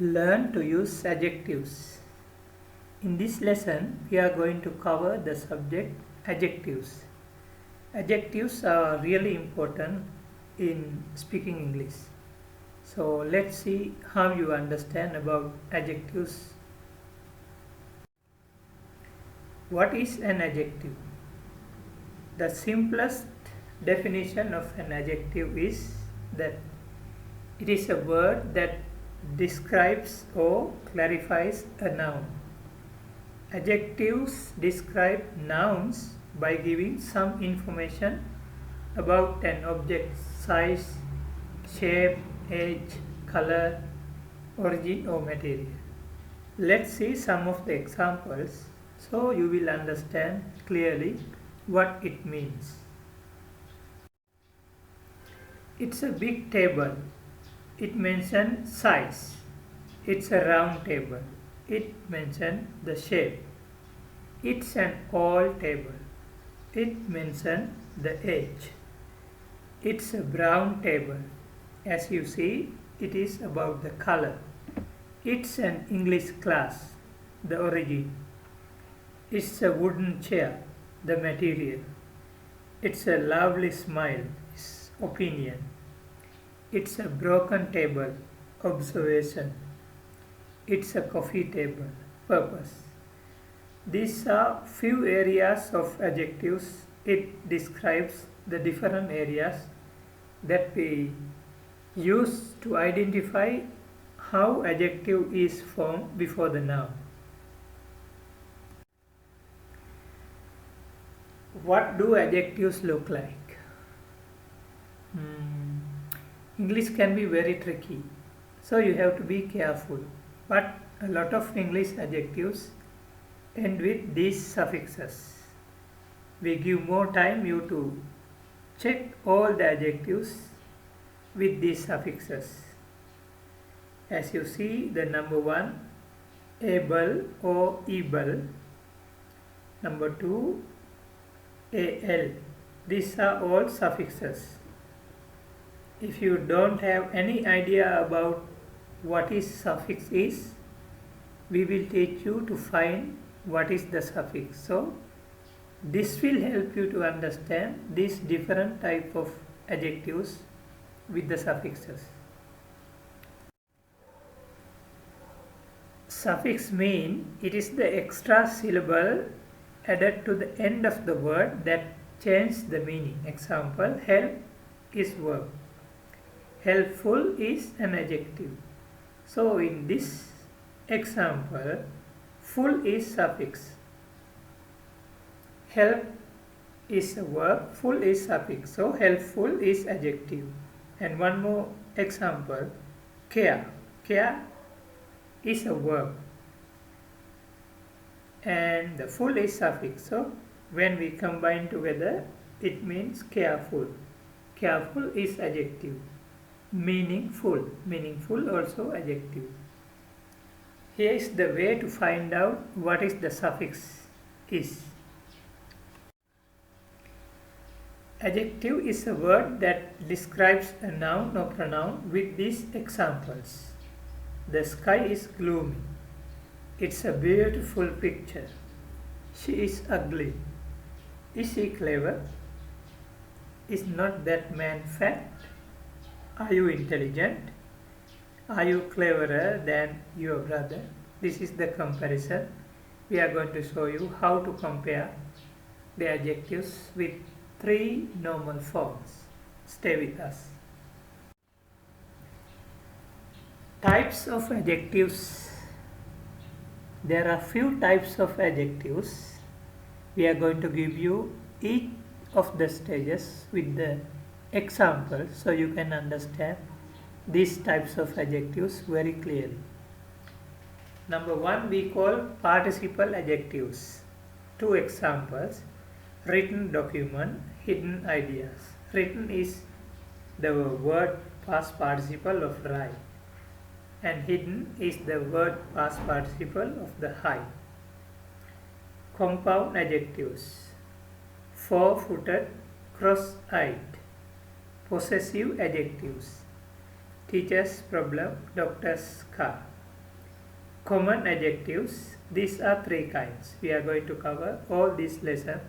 Learn to use adjectives. In this lesson, we are going to cover the subject adjectives. Adjectives are really important in speaking English. So let's see how you understand about adjectives. What is an adjective? The simplest definition of an adjective is that it is a word that describes or clarifies a noun. Adjectives describe nouns by giving some information about an object's size, shape, age, color, origin or material. Let's see some of the examples so you will understand clearly what it means. It's a big table. It mentions size. It's a round table. It mentions the shape. It's an old table. It mentions the age. It's a brown table. As you see, it is about the color. It's an English class, the origin. It's a wooden chair, the material. It's a lovely smile, its opinion. It's a broken table, observation. It's a coffee table, purpose. These are few areas of adjectives. It describes the different areas that we use to identify how adjective is formed before the noun. What do adjectives look like? English can be very tricky, so you have to be careful. But a lot of English adjectives end with these suffixes. We give more time you to check all the adjectives with these suffixes. As you see, the number 1, able or able. Number 2, al. These are all suffixes. If you don't have any idea about what is suffix is, we will teach you to find what is the suffix. So this will help you to understand these different type of adjectives with the suffixes. Suffix mean it is the extra syllable added to the end of the word that changes the meaning. Example, help is verb. Helpful is an adjective. So in this example, full is suffix. Help is a verb, full is suffix. So helpful is adjective. And one more example, care. Care is a verb. And the full is suffix. So when we combine together, it means careful. Careful is adjective. Meaningful. Meaningful also adjective. Here is the way to find out what is the suffix is. Adjective is a word that describes a noun or pronoun with these examples. The sky is gloomy. It's a beautiful picture. She is ugly. Is she clever? Is not that man fat? Are you intelligent? Are you cleverer than your brother? This is the comparison. We are going to show you how to compare the adjectives with 3 normal forms. Stay with us. Types of adjectives. There are few types of adjectives. We are going to give you each of the stages with the example so you can understand these types of adjectives very clearly. Number 1 we call participle adjectives. 2 examples, written document, hidden ideas. Written is the word past participle of write, and hidden is the word past participle of the hide. Compound adjectives, four-footed, cross-eyed. Possessive adjectives, teacher's problem, doctor's car. Common adjectives. These are three kinds. We are going to cover all this lesson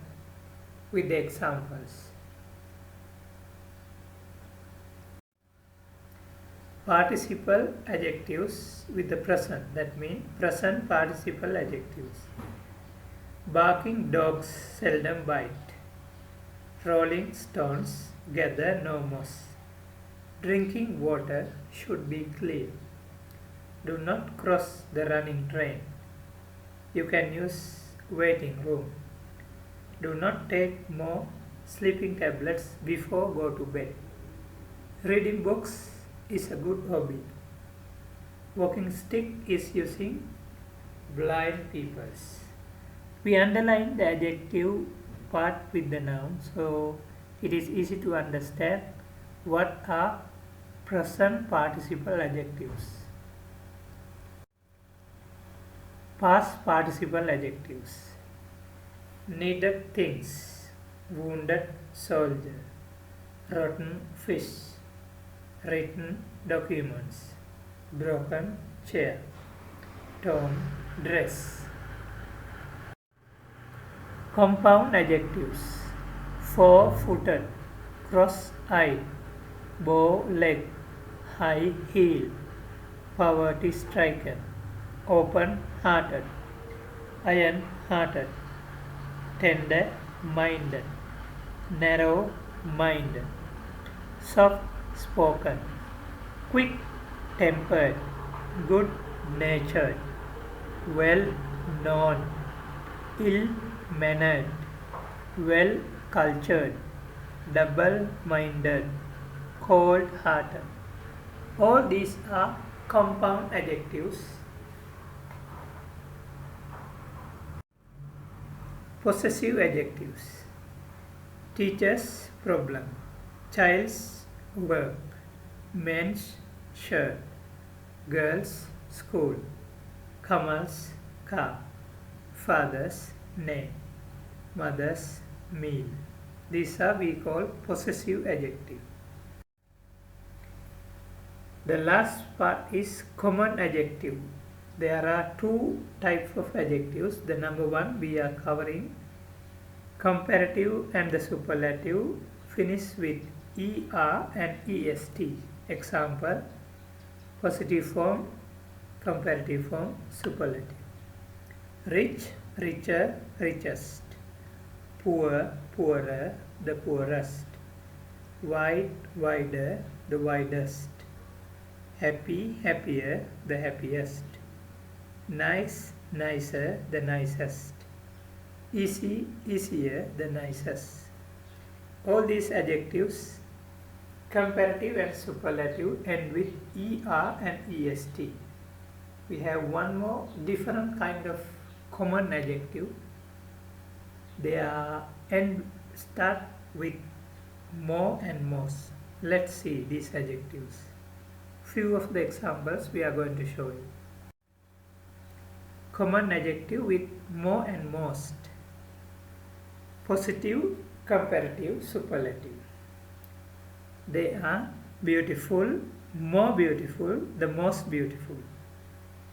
with the examples. Participle adjectives with the present, that means present participle adjectives. Barking dogs seldom bite. Rolling stones gather no moss. Drinking water should be clear. Do not cross the running train. You can use waiting room. Do not take more sleeping tablets before go to bed. Reading books is a good hobby. Walking stick is using blind peoples. We underline the adjective part with the noun, so it is easy to understand what are present participle adjectives. Past participle adjectives. Needed things, wounded soldier, rotten fish, written documents, broken chair, torn dress. Compound adjectives. Four-footed, cross-eyed, bow-legged, high heel, poverty-stricken, open-hearted, iron-hearted, tender-minded, narrow-minded, soft-spoken, quick-tempered, good-natured, well-known, ill-mannered, well-cultured, double-minded, cold-hearted. All these are compound adjectives. Possessive adjectives. Teacher's problem, child's work, men's shirt, girl's school, Kamal's car, father's name, mother's meal. These are we call possessive adjective. The last part is common adjective. There are two types of adjectives. The number one we are covering comparative and the superlative, finish with er and est. Example: positive form, comparative form, superlative. Rich, richer, richest. Poor, poorer, the poorest. Wide, wider, the widest. Happy, happier, the happiest. Nice, nicer, the nicest. Easy, easier, the nicest. All these adjectives, comparative and superlative, end with er and est. We have one more different kind of common adjective. They are start with more and most. Let's see these adjectives. Few of the examples we are going to show you. Common adjective with more and most. Positive, comparative, superlative. They are beautiful, more beautiful, the most beautiful.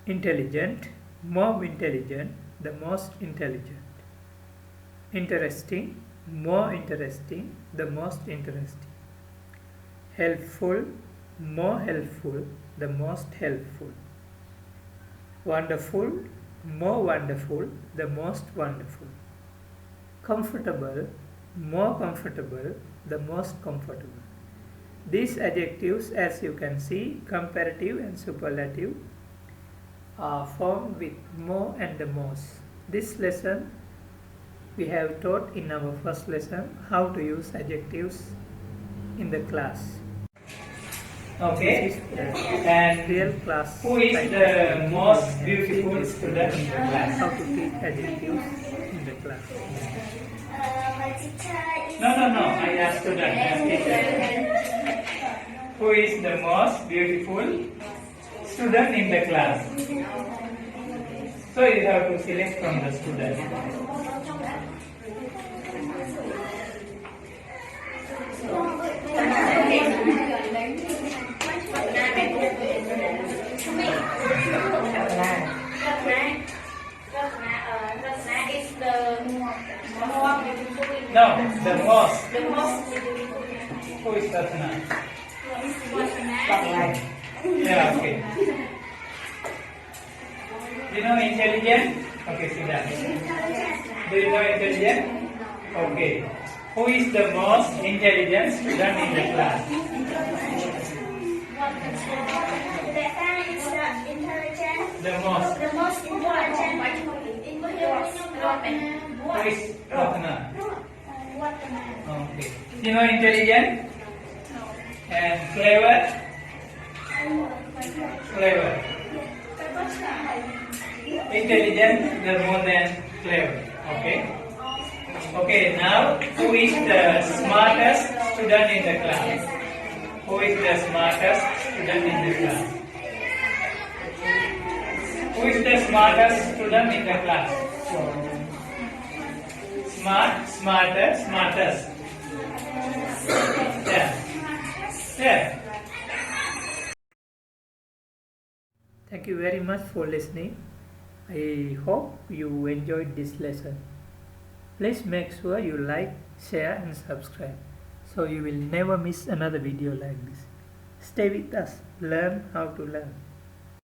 Intelligent, more intelligent, the most intelligent. Interesting, more interesting, the most interesting. Helpful, more helpful, the most helpful. Wonderful, more wonderful, the most wonderful. Comfortable, more comfortable, the most comfortable. These adjectives, as you can see, comparative and superlative, are formed with more and the most. This lesson we have taught in our first lesson how to use adjectives in the class. Okay, and Real class. who is the most beautiful student in the class? How to teach adjectives in the class. No, I asked student, not teacher. Who is the most beautiful student in the class? So you have to select from the student. Ratna? Spotlight. Yeah, okay. Do you know intelligent? Okay, sit down. Do you know intelligent? Okay. Who is the most intelligent student in the class? The most. Who is Ratna? Okay. Do you know intelligent? And clever? Clever. Intelligent, the more than clever. Okay. Okay. Now, who is the smartest student in the class? Who is the smartest student in the class? Who is the smartest student in the class? Smart, smarter, smartest. Yeah. Yeah. Thank you very much for listening. I hope you enjoyed this lesson. Please make sure you like, share and subscribe so you will never miss another video like this. Stay with us, learn how to learn.